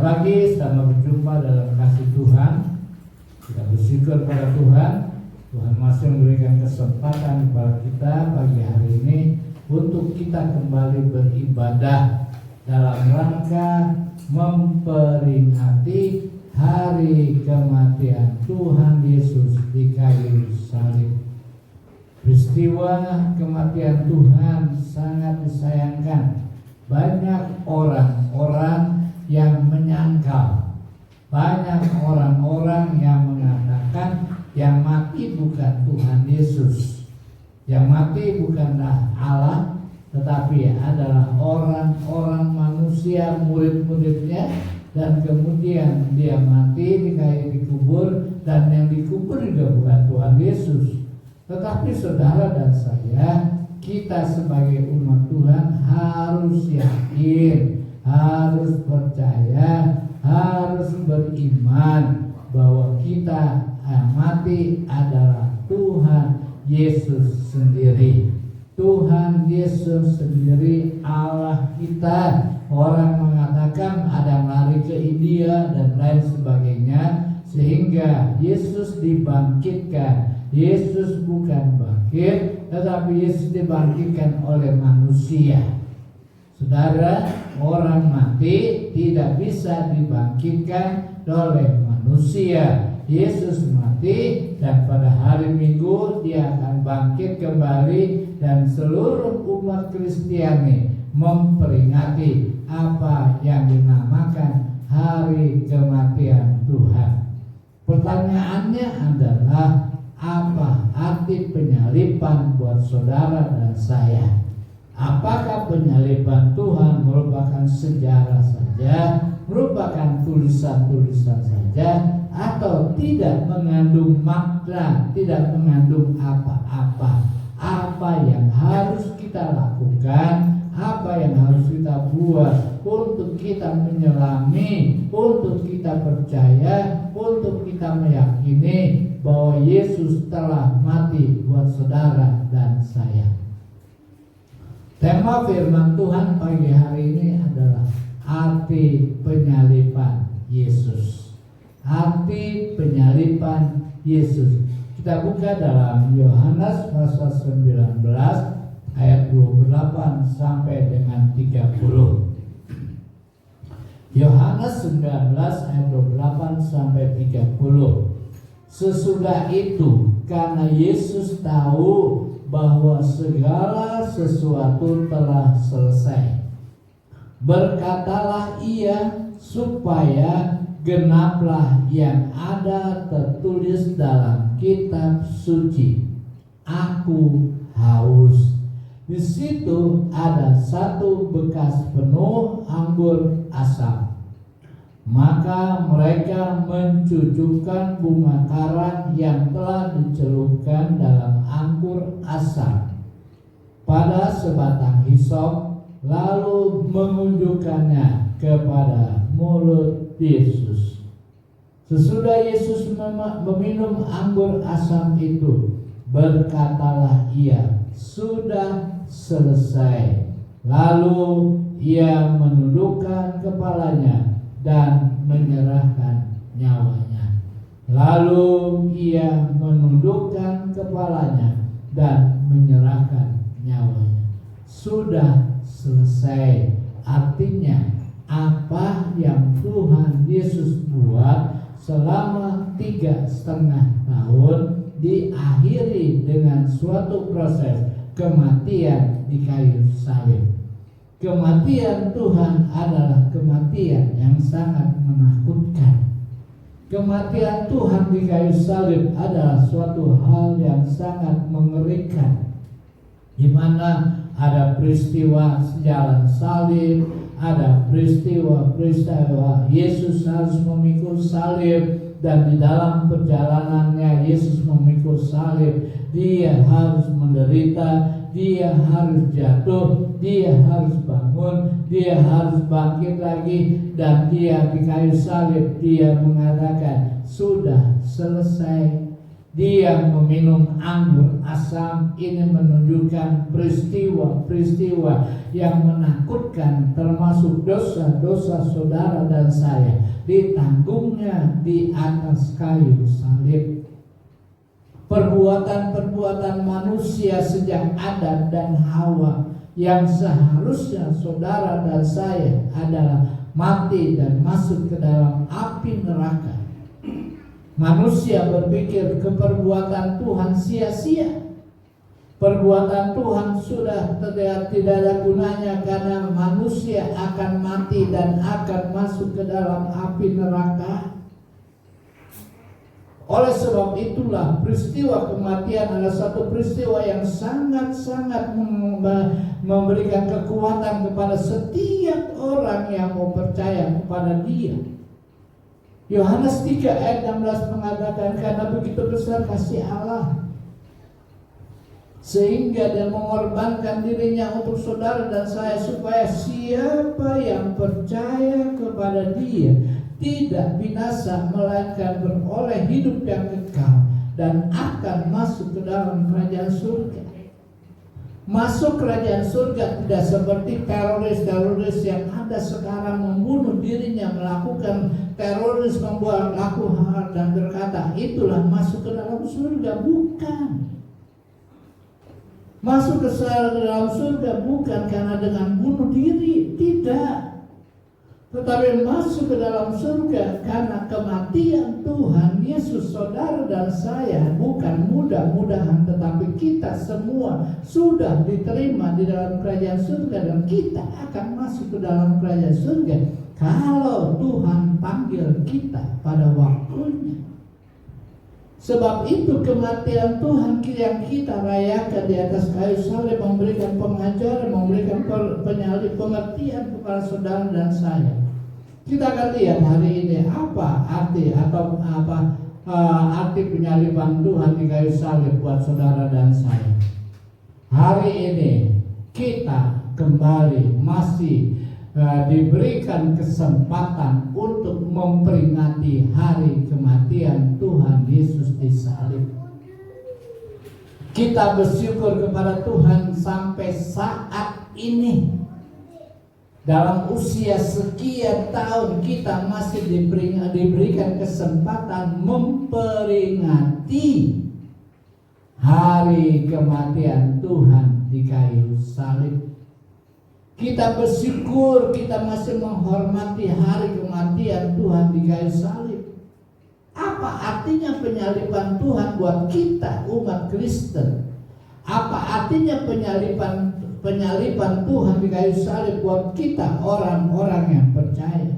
pagi, selamat berjumpa dalam kasih Tuhan. Kita bersyukur pada Tuhan. Tuhan masih memberikan kesempatan kepada kita pagi hari ini untuk kita kembali beribadah dalam rangka memperingati hari kematian Tuhan Yesus di kayu salib. Peristiwa kematian Tuhan sangat disayangkan. Banyak orang-orang yang menyangkal, banyak orang-orang yang mengatakan yang mati bukan Tuhan Yesus, yang mati bukanlah Allah, tetapi adalah orang-orang manusia, murid-muridnya, dan kemudian dia mati di kayu dikubur, dan yang dikubur juga bukan Tuhan Yesus. Tetapi saudara dan saya, kita sebagai umat Tuhan harus yakin, harus percaya, harus beriman bahwa kita yang mati adalah Tuhan Yesus sendiri. Tuhan Yesus sendiri Allah kita. Orang mengatakan ada yang lari ke India dan lain sebagainya, sehingga Yesus dibangkitkan. Yesus bukan bangkit, tetapi Yesus dibangkitkan oleh manusia. Saudara, orang mati tidak bisa dibangkitkan oleh manusia. Yesus mati dan pada hari Minggu dia akan bangkit kembali, dan seluruh umat Kristiani memperingati apa yang dinamakan hari kematian Tuhan. Pertanyaannya adalah, apa arti penyaliban buat saudara dan saya? Apakah penyaliban Tuhan merupakan sejarah saja, merupakan tulisan-tulisan saja, atau tidak mengandung makna, tidak mengandung apa-apa? Apa yang harus kita lakukan, apa yang harus kita buat untuk kita menyelami, untuk kita percaya, untuk kita meyakini bahwa Yesus telah mati buat saudara dan saya. Tema firman Tuhan pagi hari ini adalah arti penyaliban Yesus. Arti penyaliban Yesus. Kita buka dalam Yohanes pasal 19 ayat 28 sampai dengan 30. Yohanes 19 ayat 28 sampai 30. Sesudah itu, karena Yesus tahu bahwa segala sesuatu telah selesai, berkatalah ia supaya genaplah yang ada tertulis dalam kitab suci, aku haus. Di situ ada satu bekas penuh anggur asam. Maka mereka mencucukkan bunga karang yang telah dicelupkan dalam anggur asam pada sebatang hisop, lalu mengunjukkannya kepada mulut Yesus. Sesudah Yesus meminum anggur asam itu, berkatalah ia, sudah selesai. Lalu ia menundukkan kepalanya dan menyerahkan nyawanya. Lalu ia menundukkan kepalanya dan menyerahkan nyawanya. Sudah selesai. Artinya apa yang Tuhan Yesus buat selama 3,5 tahun diakhiri dengan suatu proses kematian di kayu salib. Kematian Tuhan adalah kematian yang sangat menakutkan. Kematian Tuhan di kayu salib adalah suatu hal yang sangat mengerikan, di mana ada peristiwa jalan salib, ada peristiwa Yesus harus memikul salib, dan di dalam perjalanannya Yesus memikul salib, dia harus menderita, dia harus jatuh, dia harus bangun, dia harus bangkit lagi, dan dia di kayu salib dia mengatakan sudah selesai. Dia meminum anggur asam. Ini menunjukkan peristiwa-peristiwa yang menakutkan, termasuk dosa-dosa saudara dan saya, ditanggungnya di atas kayu salib. Perbuatan-perbuatan manusia sejak Adam dan Hawa yang seharusnya saudara dan saya adalah mati dan masuk ke dalam api neraka. Manusia berpikir perbuatan Tuhan sia-sia. Perbuatan Tuhan sudah tidak ada gunanya karena manusia akan mati dan akan masuk ke dalam api neraka. Oleh sebab itulah peristiwa kematian adalah satu peristiwa yang sangat-sangat memberikan kekuatan kepada setiap orang yang mau percaya kepada Dia. Yohanes 3 ayat 16 mengatakan, karena begitu besar kasih Allah sehingga Dia mengorbankan dirinya untuk saudara dan saya, supaya siapa yang percaya kepada Dia tidak binasa, melainkan beroleh hidup yang kekal dan akan masuk ke dalam kerajaan surga. Masuk kerajaan surga tidak seperti teroris-teroris yang ada sekarang membunuh dirinya, melakukan teroris, membuat laku hal dan berkata itulah masuk ke dalam surga. Bukan. Masuk ke dalam surga bukan karena dengan bunuh diri, tidak. Tetapi masuk ke dalam surga karena kematian Tuhan Yesus saudara dan saya, bukan mudah-mudahan, tetapi kita semua sudah diterima di dalam kerajaan surga dan kita akan masuk ke dalam kerajaan surga kalau Tuhan panggil kita pada waktunya. Sebab itu kematian Tuhan yang kita rayakan di atas kayu salib memberikan pengajaran, memberikan pengertian kepada saudara dan saya. Kita akan lihat hari ini apa arti arti penyaliban Tuhan di kayu salib buat saudara dan saya. Hari ini kita kembali masih diberikan kesempatan untuk memperingati hari kematian Tuhan Yesus di salib. Kita bersyukur kepada Tuhan sampai saat ini. Dalam usia sekian tahun kita masih diberikan kesempatan memperingati hari kematian Tuhan di kayu salib. Kita bersyukur kita masih menghormati hari kematian Tuhan di kayu salib. Apa artinya penyaliban Tuhan buat kita umat Kristen? Apa artinya penyaliban Tuhan di kayu salib buat kita orang-orang yang percaya?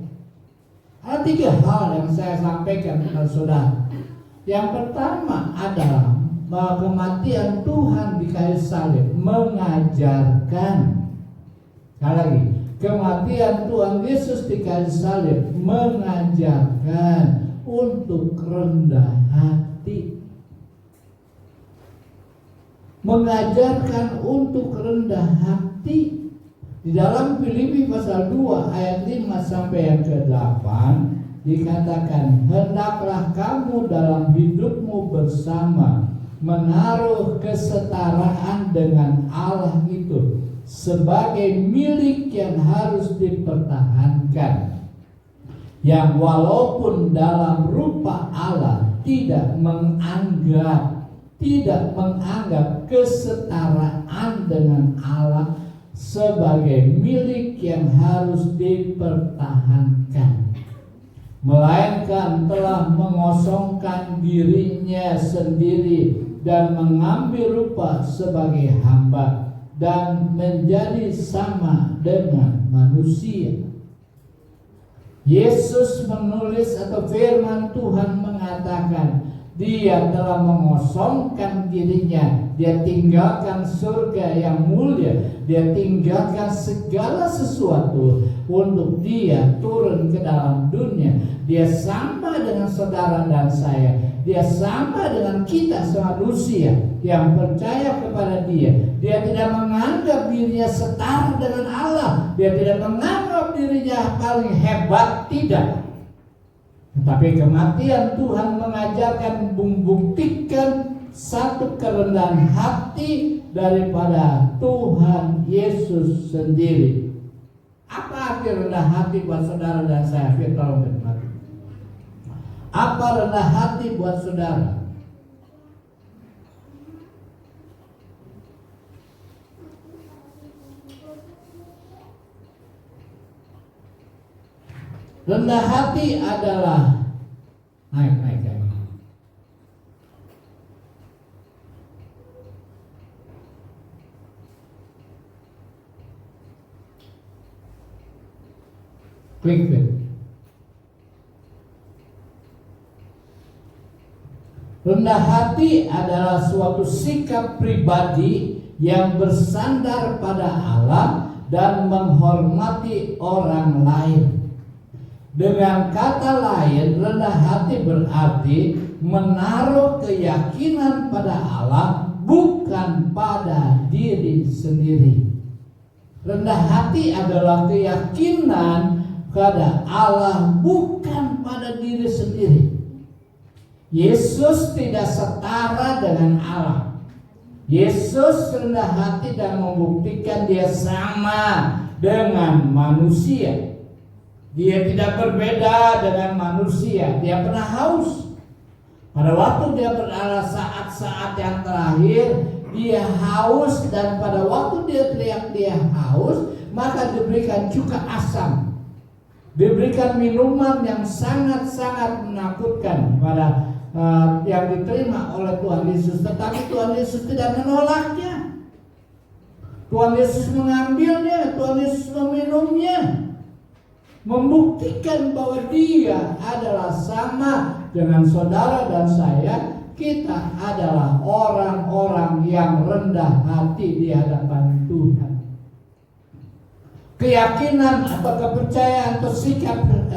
Ada 3 hal yang saya sampaikan kepada saudara. Yang pertama adalah bahwa kematian Tuhan di kayu salib mengajarkan. Sekali lagi, kematian Tuhan Yesus di kayu salib mengajarkan untuk rendah hati. Mengajarkan untuk rendah hati. Di dalam Filipi pasal 2 ayat 5 sampai yang ke-8 dikatakan, hendaklah kamu dalam hidupmu bersama menaruh kesetaraan dengan Allah itu sebagai milik yang harus dipertahankan, yang walaupun dalam rupa Allah tidak menganggap kesetaraan dengan Allah sebagai milik yang harus dipertahankan, melainkan telah mengosongkan dirinya sendiri dan mengambil rupa sebagai hamba dan menjadi sama dengan manusia. Yesus menulis atau firman Tuhan mengatakan, Dia telah mengosongkan dirinya. Dia tinggalkan surga yang mulia. Dia tinggalkan segala sesuatu untuk Dia turun ke dalam dunia. Dia sama dengan saudara dan saya. Dia sama dengan kita manusia yang percaya kepada Dia. Dia tidak menganggap dirinya setara dengan Allah. Dia tidak menganggap dirinya paling hebat. Tidak. Tetapi kematian Tuhan mengajarkan membuktikan satu kerendahan hati daripada Tuhan Yesus sendiri. Apa arti rendah hati buat saudara dan saya? Tolong nikmati. Apa rendah hati buat saudara? Rendah hati adalah naik. Klik. Rendah hati adalah suatu sikap pribadi yang bersandar pada Allah dan menghormati orang lain. Dengan kata lain, rendah hati berarti menaruh keyakinan pada Allah bukan pada diri sendiri. Rendah hati adalah keyakinan pada Allah bukan pada diri sendiri. Yesus tidak setara dengan Allah. Yesus rendah hati dan membuktikan dia sama dengan manusia. Dia tidak berbeda dengan manusia. Dia pernah haus. Pada waktu dia berada saat-saat yang terakhir, dia haus, dan pada waktu dia teriak dia haus, maka diberikan cuka asam. Diberikan minuman yang sangat-sangat menakutkan pada yang diterima oleh Tuhan Yesus. Tetapi Tuhan Yesus tidak menolaknya. Tuhan Yesus mengambilnya, Tuhan Yesus meminumnya, membuktikan bahwa dia adalah sama dengan saudara dan saya. Kita adalah orang-orang yang rendah hati di hadapan Tuhan. Keyakinan atau kepercayaan atau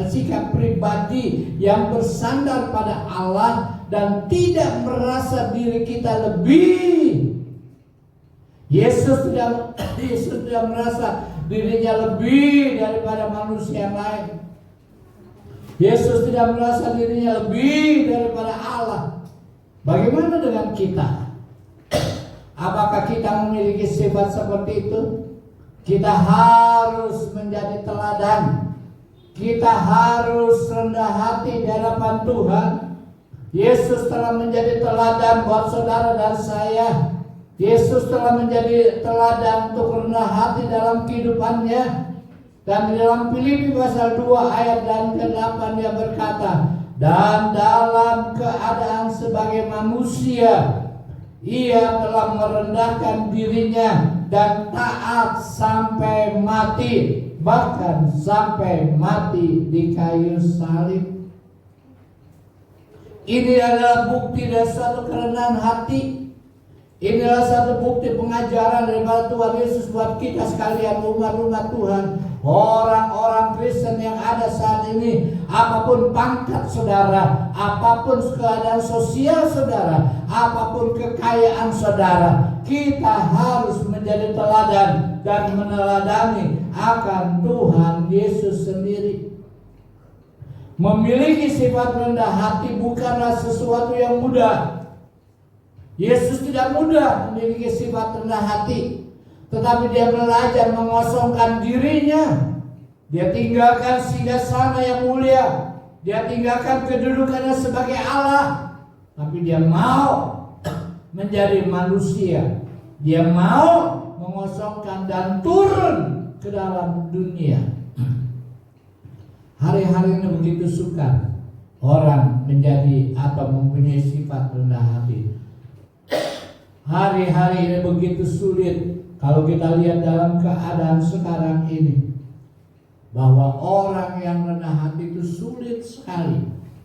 sikap pribadi yang bersandar pada Allah dan tidak merasa diri kita lebih. Yesus tidak merasa dirinya lebih daripada manusia yang lain. Yesus tidak merasa dirinya lebih daripada Allah. Bagaimana dengan kita? Apakah kita memiliki sifat seperti itu? Kita harus menjadi teladan. Kita harus rendah hati di hadapan Tuhan. Yesus telah menjadi teladan buat saudara dan saya. Yesus telah menjadi teladan untuk rendah hati dalam kehidupannya. Dan di dalam Filipi pasal 2 ayat dan ke-8 dia berkata, dan dalam keadaan sebagai manusia, ia telah merendahkan dirinya dan taat sampai mati, bahkan sampai mati di kayu salib. Ini adalah bukti dari suatu kerendahan hati. Inilah satu bukti pengajaran daripada Tuhan Yesus buat kita sekalian, umat-umat Tuhan, orang-orang Kristen yang ada saat ini. Apapun pangkat saudara, apapun keadaan sosial saudara, apapun kekayaan saudara, kita harus menjadi teladan dan meneladani akan Tuhan Yesus sendiri. Memiliki sifat rendah hati bukanlah sesuatu yang mudah. Yesus tidak mudah memiliki sifat rendah hati, tetapi dia belajar mengosongkan dirinya. Dia tinggalkan singgasana yang mulia, dia tinggalkan kedudukannya sebagai Allah, tapi dia mau menjadi manusia. Dia mau mengosongkan dan turun ke dalam dunia. Hari-hari ini begitu sukar orang menjadi atau mempunyai sifat rendah hati. Hari-hari ini begitu sulit kalau kita lihat dalam keadaan sekarang ini, bahwa orang yang rendah hati itu sulit sekali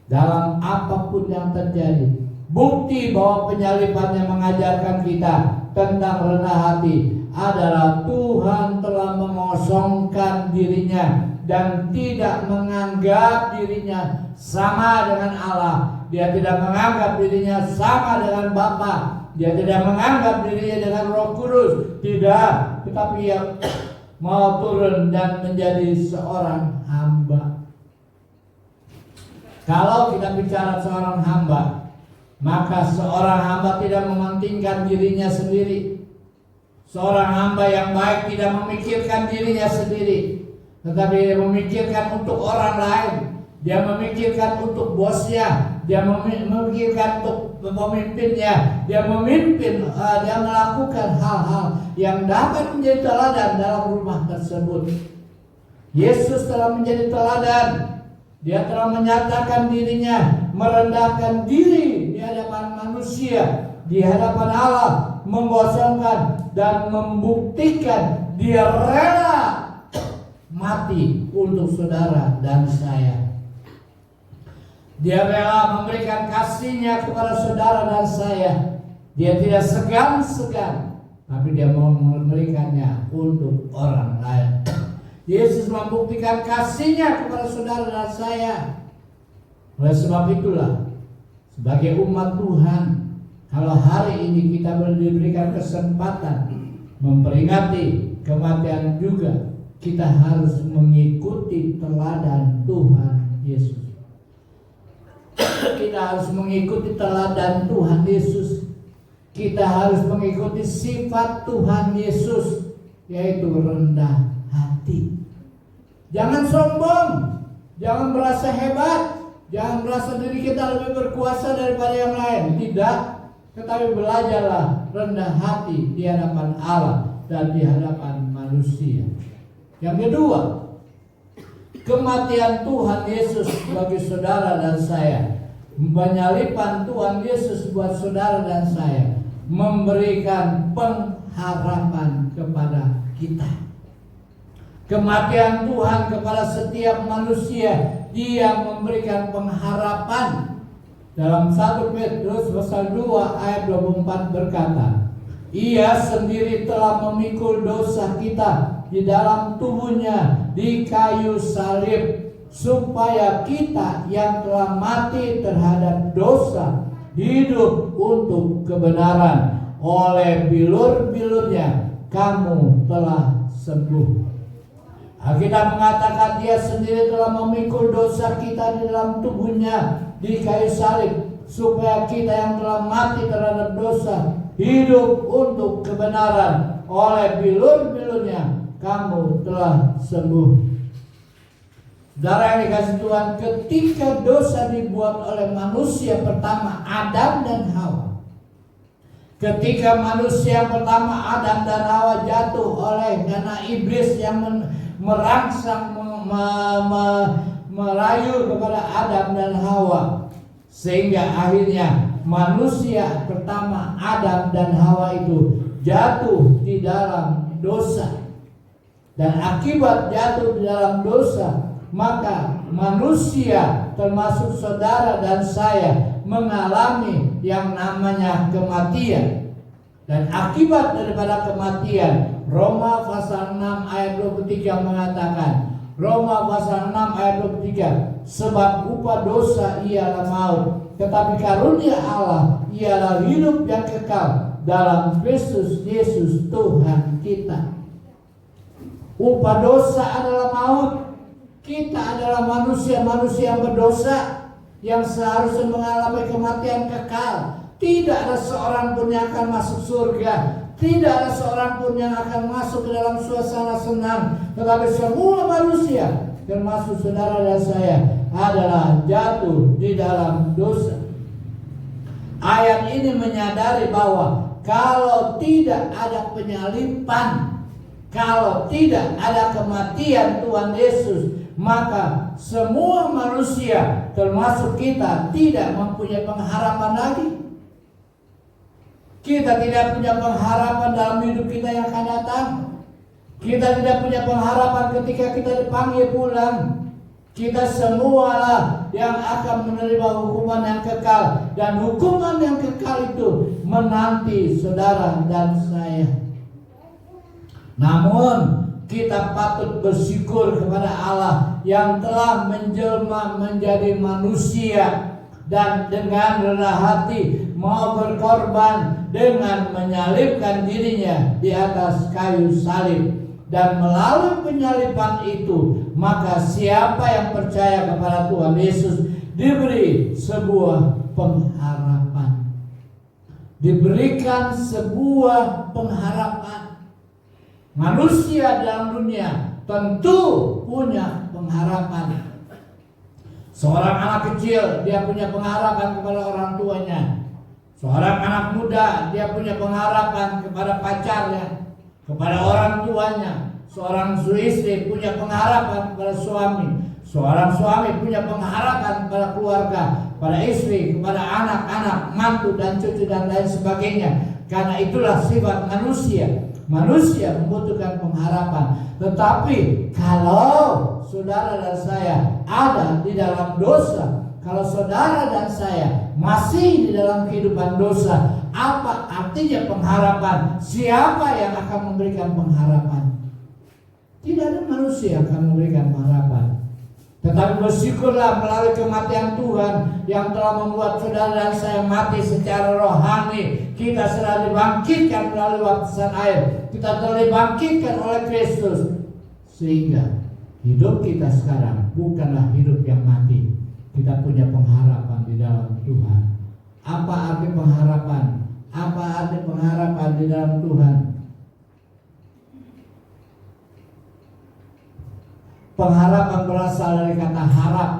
dalam apapun yang terjadi. Bukti bahwa penyalibannya mengajarkan kita tentang rendah hati adalah Tuhan telah mengosongkan dirinya dan tidak menganggap dirinya sama dengan Allah. Dia tidak menganggap dirinya sama dengan Bapa. Dia tidak menganggap dirinya dengan Roh Kudus. Tidak. Tetapi yang mau turun dan menjadi seorang hamba. Kalau kita bicara seorang hamba, maka seorang hamba tidak mementingkan dirinya sendiri. Seorang hamba yang baik tidak memikirkan dirinya sendiri, tetapi dia memikirkan untuk orang lain. Dia memikirkan untuk bosnya, dia memikirkan untuk pemimpinnya. Dia dia melakukan hal-hal yang dapat menjadi teladan dalam rumah tersebut. Yesus telah menjadi teladan. Dia telah menyatakan dirinya, merendahkan diri di hadapan manusia, di hadapan Allah, mengosongkan dan membuktikan dia rela mati untuk saudara dan saya. Dia rela memberikan kasihnya kepada saudara dan saya. Dia tidak segan-segan, tapi dia mau memberikannya untuk orang lain. Yesus membuktikan kasihnya kepada saudara dan saya. Oleh sebab itulah, sebagai umat Tuhan, kalau hari ini kita diberikan kesempatan memperingati kematian juga, kita harus mengikuti teladan Tuhan Yesus. Kita harus mengikuti teladan Tuhan Yesus. Kita harus mengikuti sifat Tuhan Yesus, yaitu rendah hati. Jangan sombong, jangan merasa hebat, jangan merasa diri kita lebih berkuasa daripada yang lain. Tidak, tetapi belajarlah rendah hati di hadapan Allah dan di hadapan manusia. Yang kedua, kematian Tuhan Yesus bagi saudara dan saya, penyalipan Tuhan Yesus buat saudara dan saya, memberikan pengharapan kepada kita. Kematian Tuhan kepada setiap manusia, Dia memberikan pengharapan. Dalam 1 Petrus pasal 2 ayat 24 berkata, Ia sendiri telah memikul dosa kita di dalam tubuhnya di kayu salib, supaya kita yang telah mati terhadap dosa hidup untuk kebenaran. Oleh bilur-bilurnya kamu telah sembuh. Alkitab mengatakan Dia sendiri telah memikul dosa kita di dalam tubuhnya di kayu salib, supaya kita yang telah mati terhadap dosa hidup untuk kebenaran. Oleh bilur-bilurnya kamu telah sembuh. Saudara yang dikasih Tuhan, ketika dosa dibuat oleh manusia pertama, Adam dan Hawa, ketika manusia yang pertama Adam dan Hawa jatuh oleh karena iblis yang merangsang, merayu kepada Adam dan Hawa, sehingga akhirnya manusia pertama Adam dan Hawa itu jatuh di dalam dosa. Dan akibat jatuh di dalam dosa, maka manusia termasuk saudara dan saya mengalami yang namanya kematian. Dan akibat daripada kematian, Roma pasal 6 ayat 23 mengatakan, Roma pasal 6 ayat 23, sebab upah dosa ialah maut, tetapi karunia Allah ialah hidup yang kekal dalam Kristus Yesus Tuhan kita. Upah dosa adalah maut. Kita adalah manusia-manusia yang berdosa, yang seharusnya mengalami kematian kekal. Tidak ada seorang pun yang akan masuk surga. Tidak ada seorang pun yang akan masuk ke dalam suasana senang. Tetapi semua manusia, termasuk saudara dan saya, adalah jatuh di dalam dosa. Ayat ini menyadari bahwa kalau tidak ada penyalipan, kalau tidak ada kematian Tuhan Yesus, maka semua manusia, termasuk kita, tidak mempunyai pengharapan lagi. Kita tidak punya pengharapan dalam hidup kita yang akan datang. Kita tidak punya pengharapan ketika kita dipanggil pulang. Kita semualah yang akan menerima hukuman yang kekal. Dan hukuman yang kekal itu menanti saudara dan saya. Namun kita patut bersyukur kepada Allah yang telah menjelma menjadi manusia, dan dengan rendah hati mau berkorban dengan menyalibkan dirinya di atas kayu salib, dan melalui penyaliban itu, maka siapa yang percaya kepada Tuhan Yesus diberi sebuah pengharapan. Diberikan sebuah pengharapan. Manusia dalam dunia tentu punya pengharapan. Seorang anak kecil, dia punya pengharapan kepada orang tuanya. Seorang anak muda, dia punya pengharapan kepada pacarnya, kepada orang tuanya. Seorang istri punya pengharapan kepada suami. Seorang suami punya pengharapan kepada keluarga, pada istri, kepada anak-anak, mantu dan cucu dan lain sebagainya. Karena itulah sifat manusia. Manusia membutuhkan pengharapan. Tetapi kalau saudara dan saya ada di dalam dosa, kalau saudara dan saya masih di dalam kehidupan dosa, apa artinya pengharapan? Siapa yang akan memberikan pengharapan? Tidak ada manusia yang akan memberikan pengharapan. Tetapi bersyukurlah melalui kematian Tuhan yang telah membuat saudara dan saya mati secara rohani. Kita sudah dibangkitkan melalui baptisan air. Kita telah dibangkitkan oleh Kristus. Sehingga hidup kita sekarang bukanlah hidup yang mati. Kita punya pengharapan di dalam Tuhan. Apa arti pengharapan? Apa arti pengharapan di dalam Tuhan? Pengharapan berasal dari kata harap.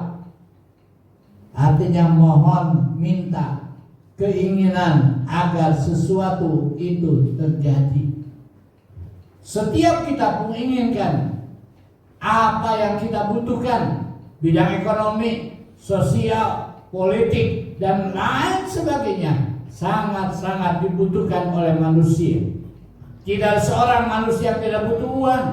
Artinya mohon, minta, keinginan agar sesuatu itu terjadi. Setiap kita menginginkan apa yang kita butuhkan, bidang ekonomi, sosial, politik, dan lain sebagainya, sangat-sangat dibutuhkan oleh manusia. Tidak ada seorang manusia yang tidak butuh uang.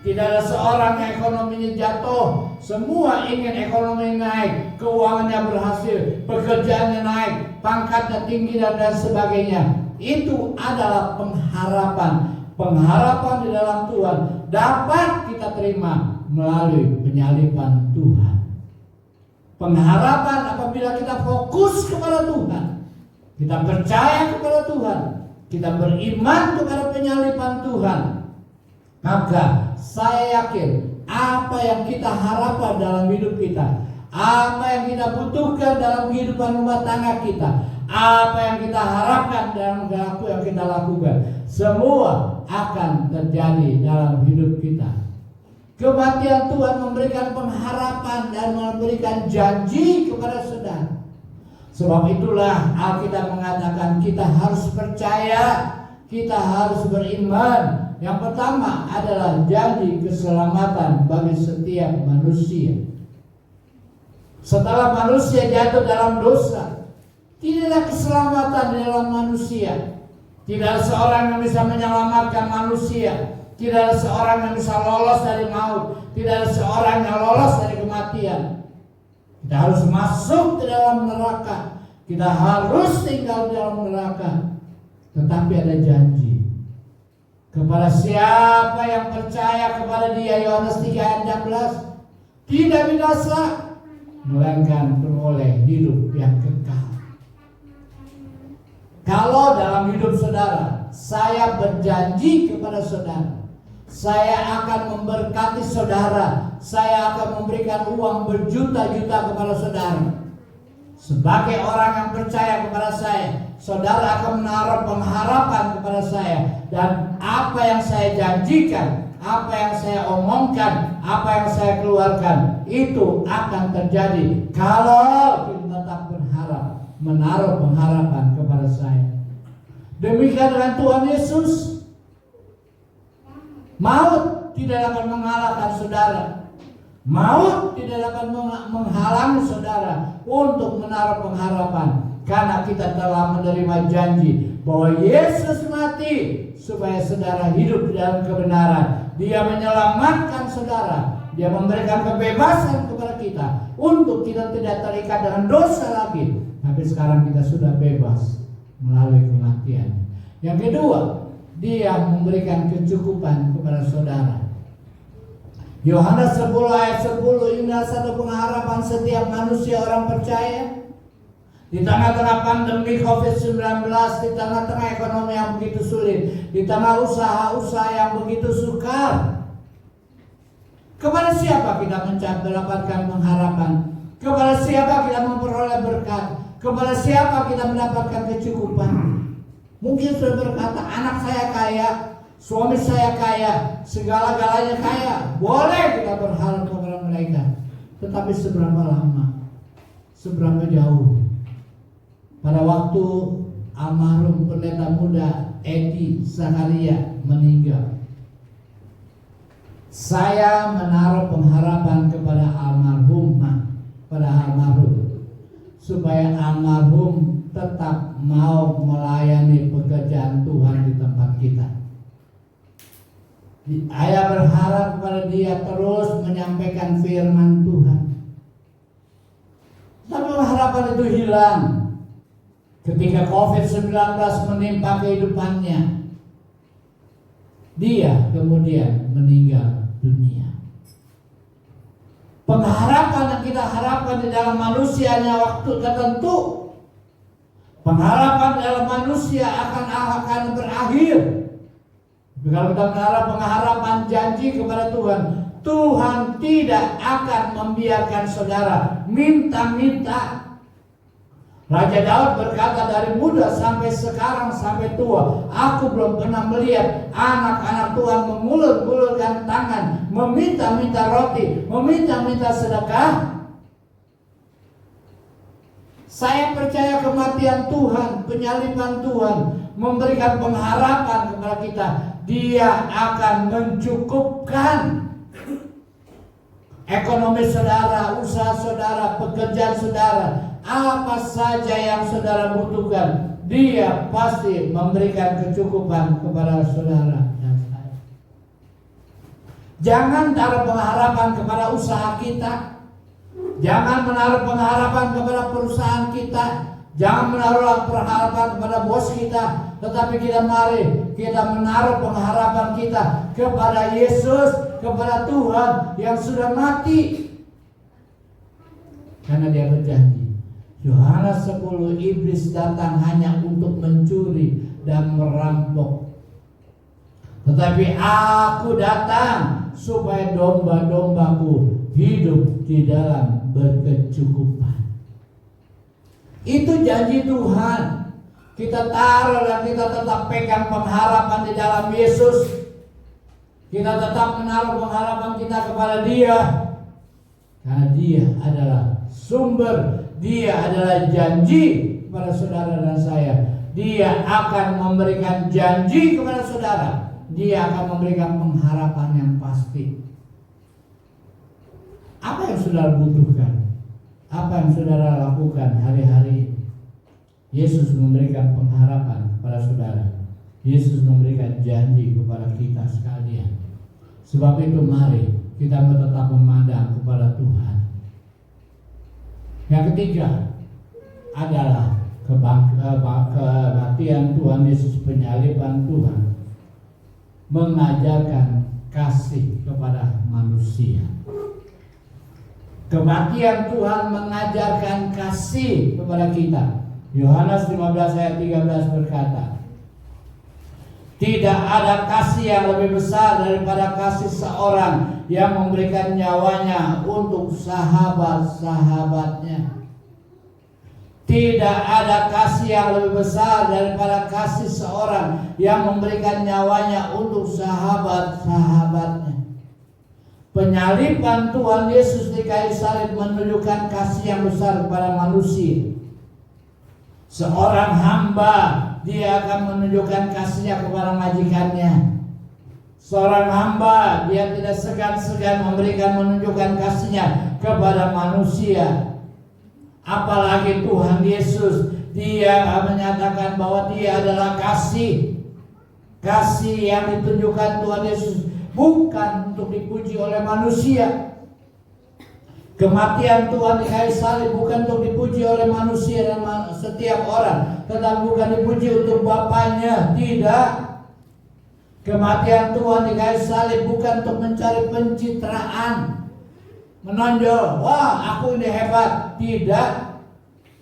Tidak ada seorang yang ekonominya jatuh. Semua ingin ekonomi naik, keuangannya berhasil, pekerjaannya naik, pangkatnya tinggi dan lain sebagainya. Itu adalah pengharapan. Pengharapan di dalam Tuhan dapat kita terima melalui penyaliban Tuhan. Pengharapan apabila kita fokus kepada Tuhan, kita percaya kepada Tuhan, kita beriman kepada penyaliban Tuhan, maka saya yakin apa yang kita harapkan dalam hidup kita, apa yang kita butuhkan dalam kehidupan rumah tangga kita, apa yang kita harapkan dalam apa yang kita lakukan, semua akan terjadi dalam hidup kita. Kematian Tuhan memberikan pengharapan dan memberikan janji kepada saudara. Sebab itulah Alkitab mengatakan kita harus percaya, kita harus beriman. Yang pertama adalah janji keselamatan bagi setiap manusia. Setelah manusia jatuh dalam dosa, tidak ada keselamatan di dalam manusia. Tidak ada seorang yang bisa menyelamatkan manusia. Tidak ada seorang yang bisa lolos dari maut. Tidak ada seorang yang lolos dari kematian. Kita harus masuk ke dalam neraka. Kita harus tinggal di dalam neraka. Tetapi ada janji. Kepada siapa yang percaya kepada Dia, Yohanes 3 ayat 16, tidak binasa, melainkan beroleh hidup yang kekal. Kalau dalam hidup saudara, saya berjanji kepada saudara, saya akan memberkati saudara, saya akan memberikan uang berjuta-juta kepada saudara. Sebagai orang yang percaya kepada saya, saudara akan menaruh pengharapan kepada saya. Dan apa yang saya janjikan, apa yang saya omongkan, apa yang saya keluarkan, itu akan terjadi kalau kita tetap berharap, menaruh pengharapan kepada saya. Demikian dengan Tuhan Yesus. Maut tidak akan mengalahkan saudara. Maut tidak akan menghalangi saudara untuk menaruh pengharapan. Karena kita telah menerima janji bahwa Yesus mati supaya saudara hidup di dalam kebenaran. Dia menyelamatkan saudara. Dia memberikan kebebasan kepada kita untuk kita tidak terikat dengan dosa lagi. Tapi sekarang kita sudah bebas melalui kematian. Yang kedua, Dia memberikan kecukupan kepada saudara. Yohanes 10 ayat 10, inilah satu pengharapan setiap manusia orang percaya. Di tengah-tengah pandemi COVID-19, di tengah-tengah ekonomi yang begitu sulit, di tengah usaha-usaha yang begitu sukar, kepada siapa kita mendapatkan pengharapan? Kepada siapa kita memperoleh berkat? Kepada siapa kita mendapatkan kecukupan? Mungkin sudah berkata, anak saya kaya, suami saya kaya, segala-galanya kaya. Boleh kita berharap kepada mereka. Tetapi seberapa lama? Seberapa jauh? Pada waktu almarhum pendeta muda Edi Zakaria meninggal, saya menaruh pengharapan kepada almarhumah, pada almarhum, supaya almarhum tetap mau melayani pekerjaan Tuhan di tempat kita. Saya berharap kepada dia terus menyampaikan firman Tuhan. Tapi harapan itu hilang ketika COVID-19 menimpa kehidupannya. Dia kemudian meninggal dunia. Pengharapan yang kita harapkan di dalam manusia hanya waktu tertentu. Pengharapan dalam manusia akan berakhir. Kalau kita berharap pengharapan janji kepada Tuhan, Tuhan tidak akan membiarkan saudara minta-minta. Raja Daud berkata, dari muda sampai sekarang sampai tua, aku belum pernah melihat anak-anak Tuhan mengulur-ulurkan tangan, meminta-minta roti, meminta-minta sedekah. Saya percaya kematian Tuhan, penyaliban Tuhan memberikan pengharapan kepada kita. Dia akan mencukupkan ekonomi saudara, usaha saudara, pekerjaan saudara. Apa saja yang saudara butuhkan, dia pasti memberikan kecukupan kepada saudara dan saya. Jangan taruh pengharapan kepada usaha kita. Jangan menaruh pengharapan kepada perusahaan kita. Jangan menaruh pengharapan kepada bos kita. Tetapi kita menaruh pengharapan kita kepada Yesus, kepada Tuhan yang sudah mati. Karena dia berjanji, Yohanes 10, iblis datang hanya untuk mencuri dan merampok. Tetapi aku datang supaya domba-dombaku hidup di dalam berkecukupan. Itu janji Tuhan. Kita taruh dan kita tetap pegang pengharapan di dalam Yesus. Kita tetap menaruh pengharapan kita kepada Dia. Karena Dia adalah sumber, Dia adalah janji kepada saudara dan saya. Dia akan memberikan janji kepada saudara. Dia akan memberikan pengharapan yang pasti. Apa yang saudara butuhkan? Apa yang saudara lakukan hari-hari ini? Yesus memberikan pengharapan kepada saudara. Yesus memberikan janji kepada kita sekalian. Sebab itu mari kita tetap memandang kepada Tuhan. Yang ketiga adalah kematian Tuhan Yesus, penyaliban Tuhan, mengajarkan kasih kepada manusia. Kematian Tuhan mengajarkan kasih kepada kita. Yohanes 15 ayat 13 berkata, tidak ada kasih yang lebih besar daripada kasih seorang yang memberikan nyawanya untuk sahabat-sahabatnya. Tidak ada kasih yang lebih besar daripada kasih seorang yang memberikan nyawanya untuk sahabat-sahabatnya. Penyaliban Tuhan Yesus di kayu salib menunjukkan kasih yang besar kepada manusia. Seorang hamba, dia akan menunjukkan kasihnya kepada majikannya. Seorang hamba, dia tidak segan-segan menunjukkan kasihnya kepada manusia. Apalagi Tuhan Yesus, dia menyatakan bahwa dia adalah kasih. Kasih yang ditunjukkan Tuhan Yesus bukan untuk dipuji oleh manusia. Kematian Tuhan di kayu salib bukan untuk dipuji oleh manusia dan setiap orang, tetapi bukan dipuji untuk Bapaknya, tidak. Kematian Tuhan di kayu salib bukan untuk mencari pencitraan, menonjol, wah aku ini hebat, tidak.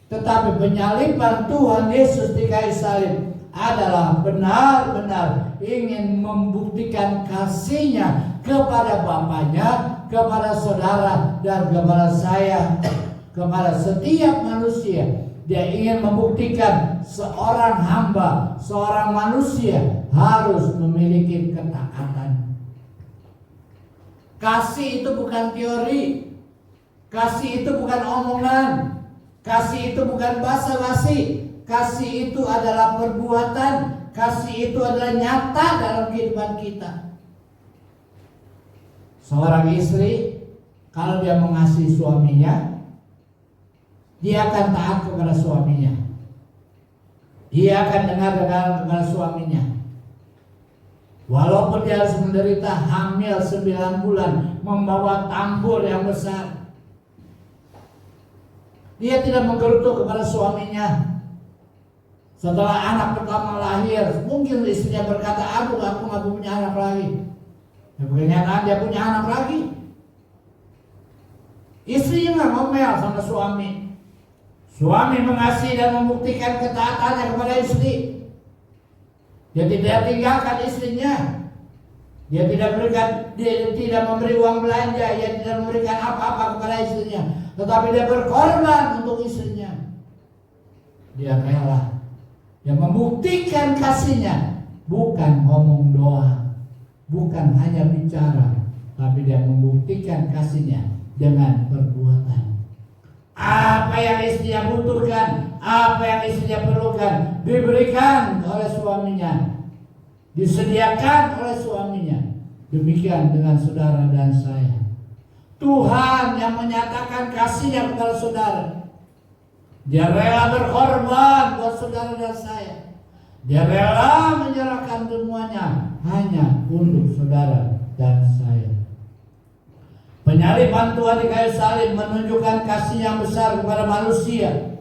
Tetapi penyaliban Tuhan Yesus di kayu salib adalah benar-benar ingin membuktikan kasih-Nya kepada Bapaknya, kepada saudara, dan kepada saya, kepada setiap manusia. Dia ingin membuktikan seorang hamba, seorang manusia harus memiliki ketaatan. Kasih itu bukan teori, kasih itu bukan omongan, kasih itu bukan basa-basi, kasih itu adalah perbuatan, kasih itu adalah nyata dalam kehidupan kita. Seorang istri, kalau dia mengasihi suaminya, dia akan taat kepada suaminya. Dia akan dengar kepada suaminya. Walaupun dia harus menderita hamil 9 bulan, membawa tambur yang besar, dia tidak menggerutu kepada suaminya. Setelah anak pertama lahir, mungkin istrinya berkata, aku nggak punya anak lagi. Kenyataan dia punya anak lagi. Istrinya nggak ngomel sama suami. Suami mengasihi dan membuktikan ketaatannya kepada istri. Dia tidak tinggalkan istrinya. Dia tidak memberi uang belanja. Dia tidak memberikan apa-apa kepada istrinya. Tetapi dia berkorban untuk istrinya. Dia rela. Dia membuktikan kasih-Nya. Bukan ngomong doang, bukan hanya bicara, tapi dia membuktikan kasih-Nya dengan perbuatan. Apa yang istrinya butuhkan, apa yang istrinya perlukan, diberikan oleh suaminya, disediakan oleh suaminya. Demikian dengan saudara dan saya. Tuhan yang menyatakan kasih-Nya kepada saudara. Dia rela berkorban buat saudara dan saya. Dia rela menyerahkan semuanya hanya untuk saudara dan saya. Penyaliban Tuhan di kayu salib menunjukkan kasih yang besar kepada manusia.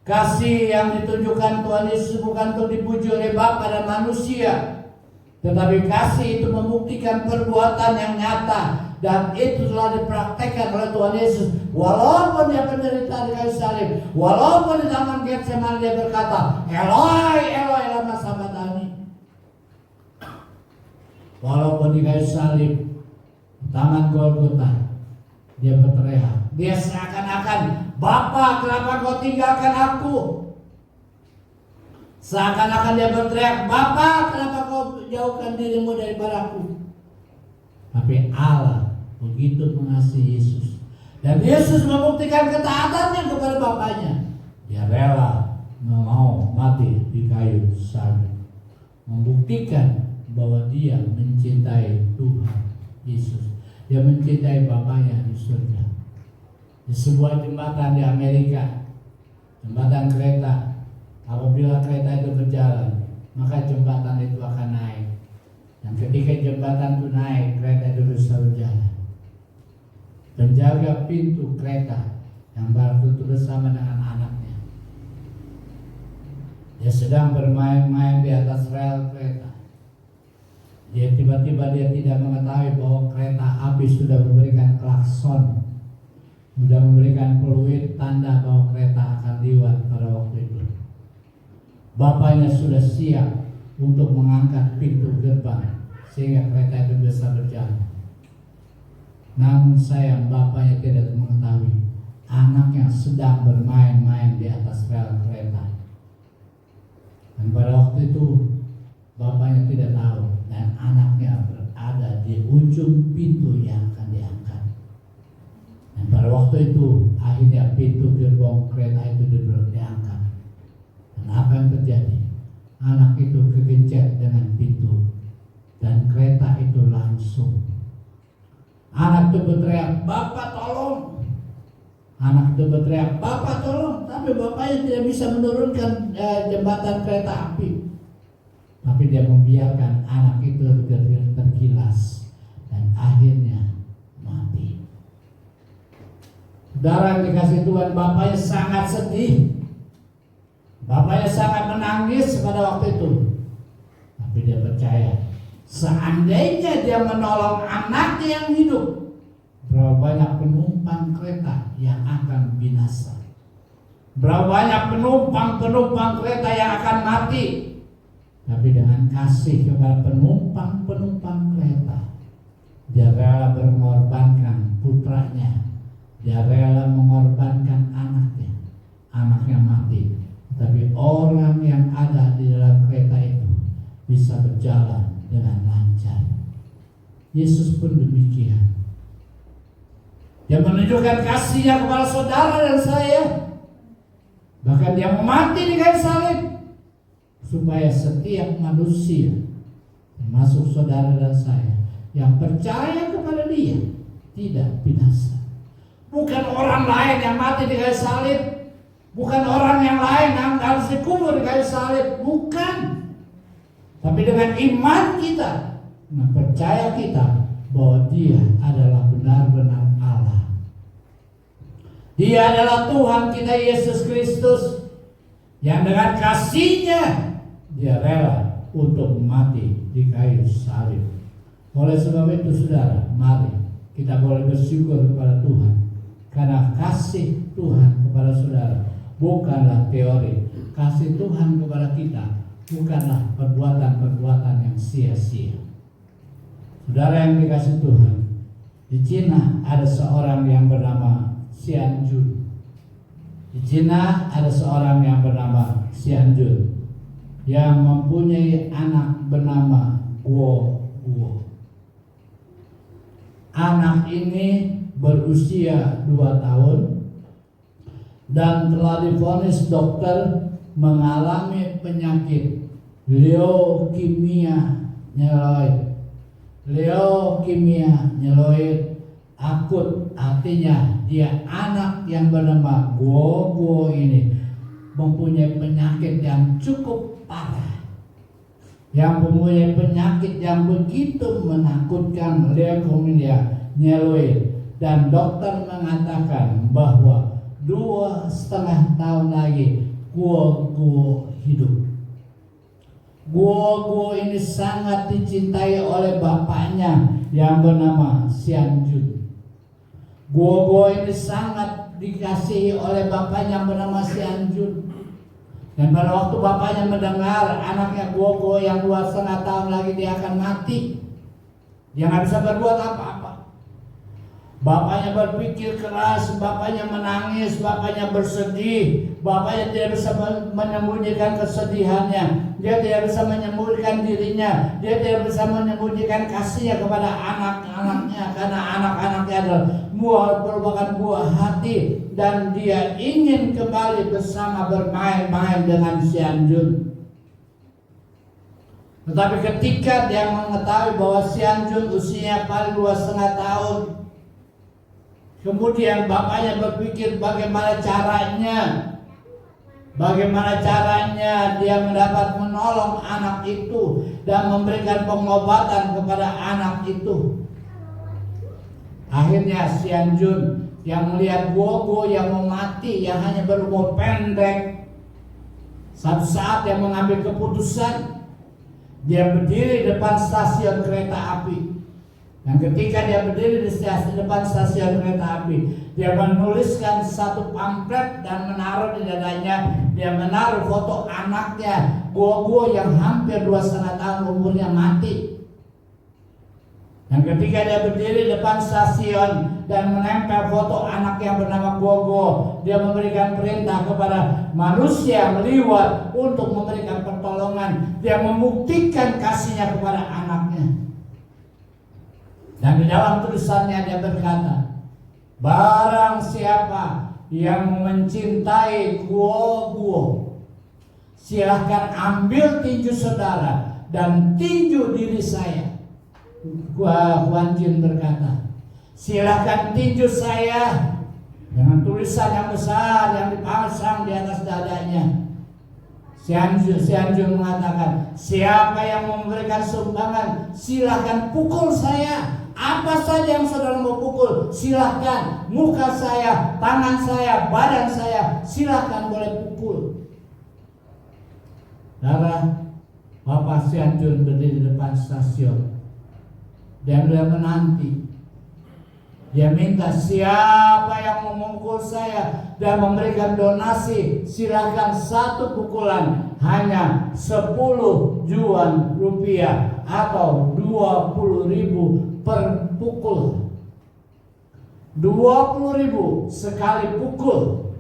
Kasih yang ditunjukkan Tuhan Yesus bukan untuk dipuji oleh Bapa dan manusia, tetapi kasih itu membuktikan perbuatan yang nyata, dan itu telah dipraktekkan oleh Tuhan Yesus. Walaupun dia menderita di kayu salib, walaupun di taman Getsemani dia berkata, Eloi, Eloi, lama sabachthani. Walaupun di kayu salib, taman Golgota, dia berteriak. Dia seakan-akan, Bapa, kenapa kau tinggalkan aku? Seakan-akan dia berteriak, Bapa, kenapa kau jauhkan dirimu daripada aku? Tapi Allah begitu mengasihi Yesus, dan Yesus membuktikan ketaatannya kepada Bapaknya. Dia rela mau mati di kayu salib, membuktikan bahwa dia mencintai Tuhan Yesus. Dia mencintai Bapaknya di surga. Di sebuah jembatan di Amerika, jembatan kereta, apabila kereta itu berjalan, maka jembatan itu akan naik. Dan ketika jembatan itu naik, kereta itu bisa berjalan. Penjaga pintu kereta yang baru itu bersama dengan anaknya, dia sedang bermain-main di atas rel kereta. Dia tiba-tiba dia tidak mengetahui bahwa kereta api sudah memberikan klakson, sudah memberikan peluit tanda bahwa kereta akan lewat pada waktu itu. Bapaknya sudah siap untuk mengangkat pintu gerbang sehingga kereta itu bisa berjalan. Namun sayang, bapaknya tidak mengetahui anaknya sedang bermain-main di atas rel kereta. Dan pada waktu itu bapaknya tidak tahu, dan anaknya berada di ujung pintu yang akan diangkat. Dan pada waktu itu akhirnya pintu gerbong kereta itu diangkat. Dan apa yang terjadi? Anak itu kegencet dengan pintu, dan kereta itu langsung. Anak itu berteriak, Bapak tolong. Anak itu berteriak, Bapak tolong. Tapi bapaknya tidak bisa menurunkan jembatan kereta api. Tapi dia membiarkan anak itu tergilas dan akhirnya mati. Saudara yang dikasih Tuhan, bapaknya sangat sedih. Bapaknya sangat menangis pada waktu itu. Tapi dia percaya, seandainya dia menolong anaknya yang hidup, berapa banyak penumpang kereta yang akan binasa. Berapa banyak penumpang kereta yang akan mati. Tapi dengan kasih kepada penumpang kereta, dia rela mengorbankan putranya, dia rela mengorbankan anaknya mati. Tapi orang yang ada di dalam kereta itu bisa berjalan dengan lancar. Yesus pun demikian. Dia menunjukkan kasihnya kepada saudara dan saya. Bahkan dia mati di kayu salib supaya setiap manusia, termasuk saudara dan saya, yang percaya kepada dia tidak binasa. Bukan orang lain yang mati di kayu salib, bukan orang yang lain yang harus dikubur di kayu salib, bukan. Tapi dengan iman kita, dengan percaya kita bahwa dia adalah benar-benar Allah. Dia adalah Tuhan kita Yesus Kristus yang dengan kasih-Nya dia rela untuk mati di kayu salib. Oleh sebab itu saudara, mari kita boleh bersyukur kepada Tuhan karena kasih Tuhan kepada saudara bukanlah teori. Kasih Tuhan kepada kita bukanlah perbuatan-perbuatan yang sia-sia. Saudara yang dikasih Tuhan, di Cina ada seorang yang bernama Xian Jun. Di Cina ada seorang yang bernama Xian Jun yang mempunyai anak bernama Guo Guo. Anak ini berusia 2 tahun dan telah divonis dokter mengalami penyakit leukemia nyeloid akut. Artinya dia anak yang bernama Guo ini mempunyai penyakit yang cukup parah, yang mempunyai penyakit yang begitu menakutkan, leukemia nyeloid. Dan dokter mengatakan bahwa 2,5 tahun lagi Guo hidup. Guo ini sangat dicintai oleh bapaknya yang bernama Xian Jun. Guo ini sangat dikasihi oleh bapaknya yang bernama Xian Jun. Dan pada waktu bapaknya mendengar anaknya Guo yang 2,5 tahun lagi dia akan mati, dia nggak bisa berbuat apa-apa. Bapaknya berpikir keras, bapaknya menangis, bapaknya bersedih, bapaknya tidak bisa menyembunyikan kesedihannya, dia tidak bisa menyembunyikan dirinya, dia tidak bisa menyembunyikan kasihnya kepada anak-anaknya, karena anak-anaknya adalah merupakan buah hati, dan dia ingin kembali bersama bermain-main dengan Xian Jun. Tetapi ketika dia mengetahui bahwa Xian Jun usianya paling 2,5 tahun, kemudian bapaknya berpikir bagaimana caranya dia mendapat menolong anak itu dan memberikan pengobatan kepada anak itu. Akhirnya Xian Jun yang melihat Guo yang mau mati, yang hanya berumur pendek, satu saat dia mengambil keputusan. Dia berdiri di depan stasiun kereta api. Dan ketika dia berdiri di depan stasiun kereta api, dia menuliskan satu pamflet dan menaruh di dadanya. Dia menaruh foto anaknya Guo yang hampir 2,5 tahun umurnya mati. Dan ketika dia berdiri di depan stasiun dan menempel foto anak yang bernama Guo, dia memberikan perintah kepada manusia meliwat untuk memberikan pertolongan. Dia membuktikan kasihnya kepada anaknya. Dan di dalam tulisannya dia berkata, barang siapa yang mencintai Guo, silahkan ambil tinju saudara dan tinju diri saya. Huan Jin berkata, silahkan tinju saya dengan tulisan yang besar yang dipasang di atas dadanya. Xian Jun mengatakan, siapa yang memberikan sumbangan, silahkan pukul saya. Apa saja yang saudara mau pukul, silahkan. Muka saya, tangan saya, badan saya, silahkan boleh pukul. Darah Bapak Xian Jun berdiri di depan stasiun dan dia menanti Dia minta siapa yang memukul saya dan memberikan donasi, silakan 1 pukulan hanya 10 juan rupiah atau 20.000 per pukul. 20.000 sekali pukul.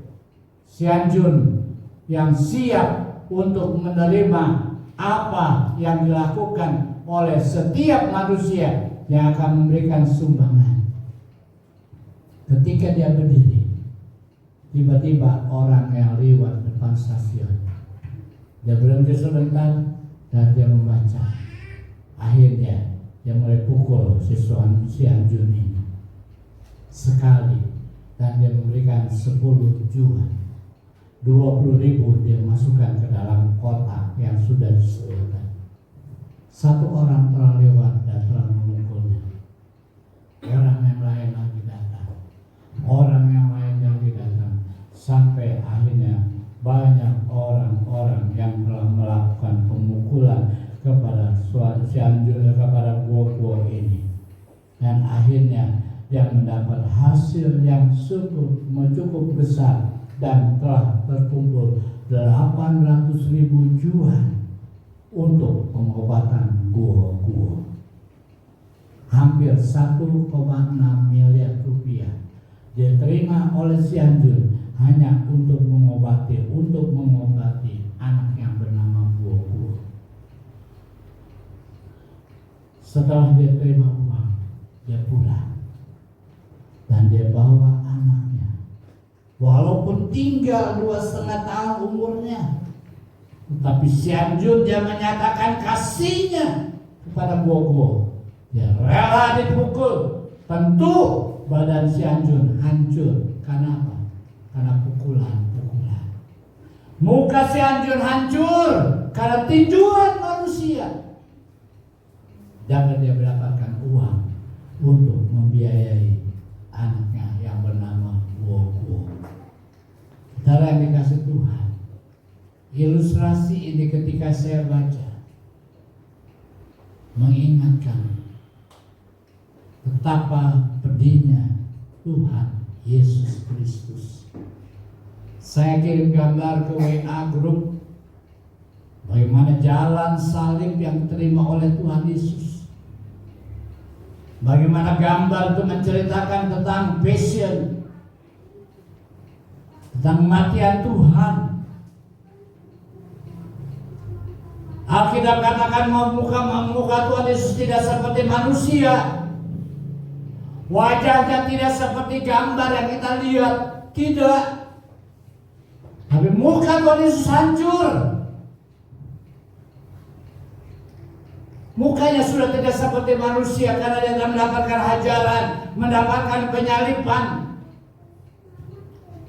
Sianjun yang siap untuk menerima apa yang dilakukan oleh setiap manusia yang akan memberikan sumbangan. Ketika dia berdiri, tiba-tiba orang yang lewat depan stasiun. Dia berhenti sebentar dan dia membaca. Akhirnya dia mulai pukul si Sianjun ini sekali dan dia memberikan 10 juan. 20.000 dia masukkan ke dalam kotak yang sudah disediakan. 1 orang telah lewat dan telah memukulnya. Orang yang lain lagi datang. Orang yang lain lagi datang. Sampai akhirnya banyak orang-orang yang telah melakukan pemukulan kepada Sianjun, kepada gua-gua ini. Dan akhirnya dia mendapat hasil yang cukup besar dan telah terkumpul 800.000 juan untuk pengobatan gua-gua. Hampir 1,6 miliar rupiah diterima oleh Sianjun hanya untuk mengobati anak yang bernama gua-gua. Setelah dia terima uang, dia pulang dan dia bawa anaknya. Walaupun tinggal 2,5 tahun umurnya, tetapi Sianjun dia menyatakan kasihnya kepada gua-gua. Dia rela dipukul. Tentu badan Sianjun hancur. Karena apa? Karena pukulan-pukulan. Muka Sianjun hancur karena tinjuan manusia. Dan dia mendapatkan uang untuk membiayai anaknya yang bernama gua-gua. Saudara yang dikasih Tuhan, ilustrasi ini ketika saya baca mengingatkan betapa pedihnya Tuhan Yesus Kristus. Saya kirim gambar ke WA grup bagaimana jalan salib yang diterima oleh Tuhan Yesus. Bagaimana gambar itu menceritakan tentang passion, tentang kematian Tuhan. Alkitab katakan muka Tuhan Yesus tidak seperti manusia. Wajahnya tidak seperti gambar yang kita lihat. Tidak. Tapi muka Tuhan Yesus hancur. Mukanya sudah tidak seperti manusia karena dia telah mendapatkan hajaran, mendapatkan penyalipan.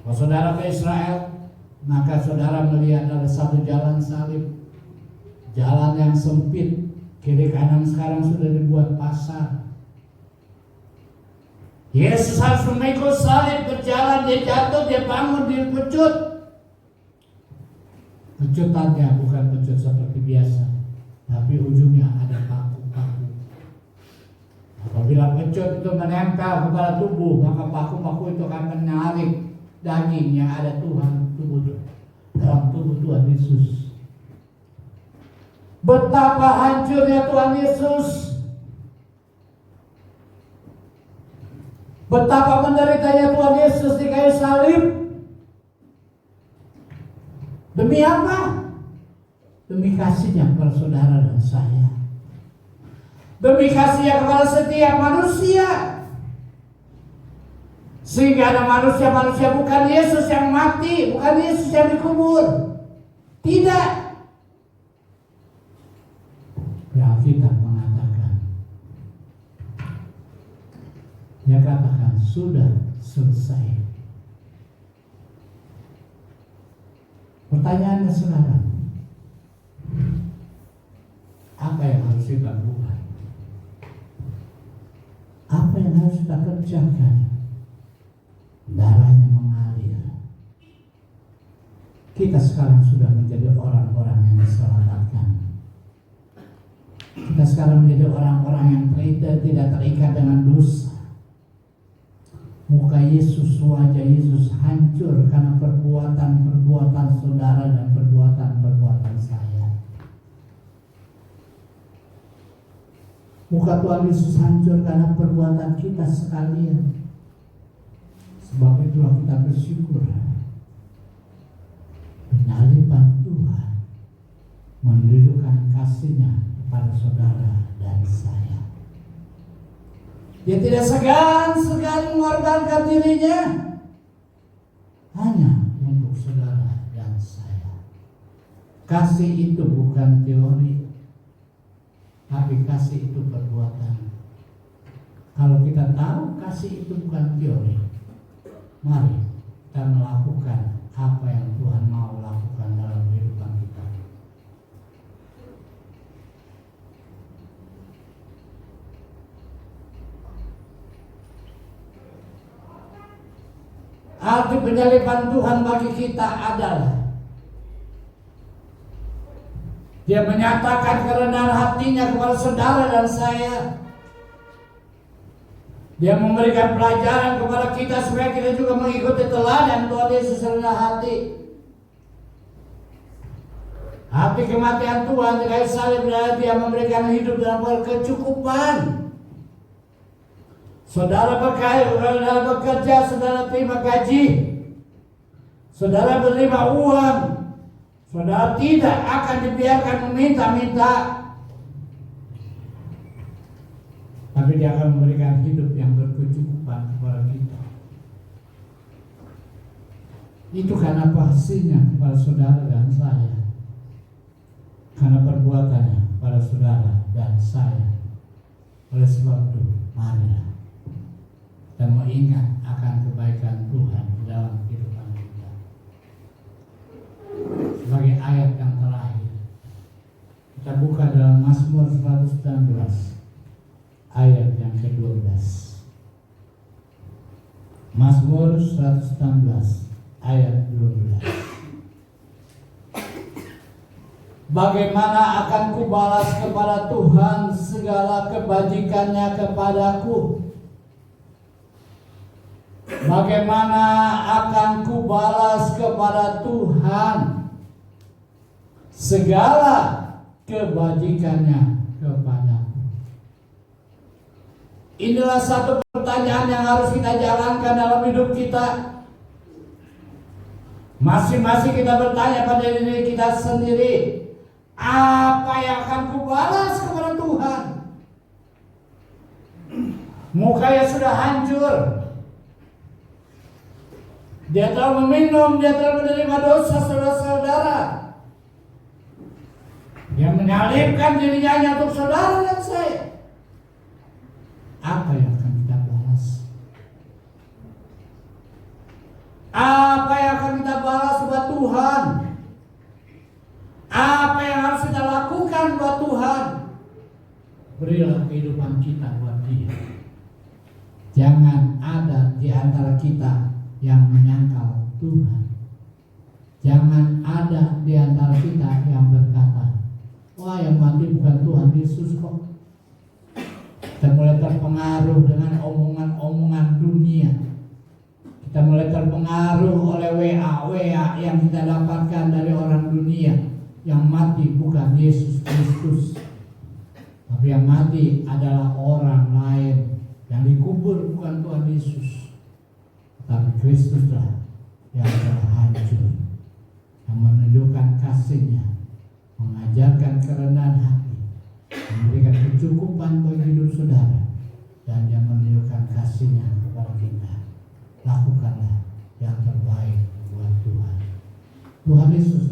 Kalau saudara ke Israel, maka saudara melihat ada satu jalan salib. Jalan yang sempit, kiri kanan sekarang sudah dibuat pasar. Yesus harus memikul salib, berjalan, dia jatuh, dia bangun, dia pecut. Pecutannya bukan pecut seperti biasa, tapi ujungnya ada paku-paku. Apabila pecut itu menempel kepada tubuh, maka paku-paku itu akan menarik daging yang ada dalam tubuh Tuhan Yesus. Betapa hancurnya Tuhan Yesus. Betapa menderitanya Tuhan Yesus di kayu salib. Demi apa? Demi kasihnya kepada saudara dan saya. Demi kasihnya kepada setiap manusia. Sehingga ada manusia-manusia, bukan Yesus yang mati, bukan Yesus yang dikubur. Tidak. Ya, kita mengatakan, dia katakan sudah selesai. Pertanyaannya sekarang, apa yang harus kita buat? Apa yang harus kita kerjakan? Darahnya mengalir. Kita sekarang sudah menjadi orang-orang yang diselamatkan. Kita sekarang menjadi orang-orang yang tidak terikat dengan dosa. Muka Yesus, wajah Yesus hancur karena perbuatan-perbuatan saudara dan perbuatan-perbuatan saya. Muka Tuhan Yesus hancur karena perbuatan kita sekalian. Sebab itulah kita bersyukur. Penyaliban Tuhan menunjukkan kasih-Nya kepada saudara dan saya. Dia tidak segan-segan mengorbankan dirinya hanya untuk saudara dan saya. Kasih itu bukan teori, tapi kasih itu perbuatan. Kalau kita tahu kasih itu bukan teori, mari kita melakukan apa yang Tuhan mau lakukan dalam kehidupan kita. Arti penyaliban Tuhan bagi kita adalah Dia menyatakan kerendahan hatinya kepada saudara dan saya. Dia memberikan pelajaran kepada kita supaya kita juga mengikuti teladan Tuhan Yesus rendah hati. Hati kematian Tuhan di kayu salib, Dia memberikan hidup dalam berkecukupan. Saudara berkaya, saudara bekerja, saudara terima gaji, saudara menerima uang, saudara tidak akan dibiarkan meminta-minta, tapi Dia akan memberikan hidup yang berkecukupan kepada kita. Itu karena kasih-Nya kepada saudara dan saya, karena perbuatannya pada saudara dan saya. Oleh sebab itu, marilah dan mengingat akan kebaikan Tuhan di dalam kehidupan kita. Sebagai ayat yang terakhir, kita buka dalam Mazmur 119 ayat yang ke-12. Mazmur 119 ayat 12. Bagaimana akan kubalas kepada Tuhan segala kebajikannya kepadaku? Bagaimana akan kubalas kepada Tuhan segala kebajikannya kepadaku? Inilah satu pertanyaan yang harus kita jalankan dalam hidup kita. Masing-masing kita bertanya pada diri kita sendiri, apa yang akan kubalas kepada Tuhan? Mukanya sudah hancur. Dia telah meminum, dia telah menerima dosa saudara-saudara. Dia menyalibkan dirinya hanya untuk saudara dan saya. Apa yang akan kita balas? Apa yang akan kita balas buat Tuhan? Apa yang harus kita lakukan buat Tuhan? Berilah kehidupan kita buat Dia. Jangan ada di antara kita yang menyangkal Tuhan. Jangan ada di antara kita yang berkata, wah, yang mati bukan Tuhan Yesus kok. Kita mulai terpengaruh dengan omongan-omongan dunia. Kita mulai terpengaruh oleh WA yang kita dapatkan dari orang dunia. Yang mati bukan Yesus Kristus, tapi yang mati adalah orang lain. Yang dikubur bukan Tuhan Yesus, tapi Kristuslah yang telah hancur, yang menunjukkan kasih-Nya, mengajarkan kerendahan hati, memberikan kecukupan bagi hidup saudara, dan yang menunjukkan kasih-Nya kepada kita. Lakukanlah yang terbaik buat Tuhan. Tuhan Yesus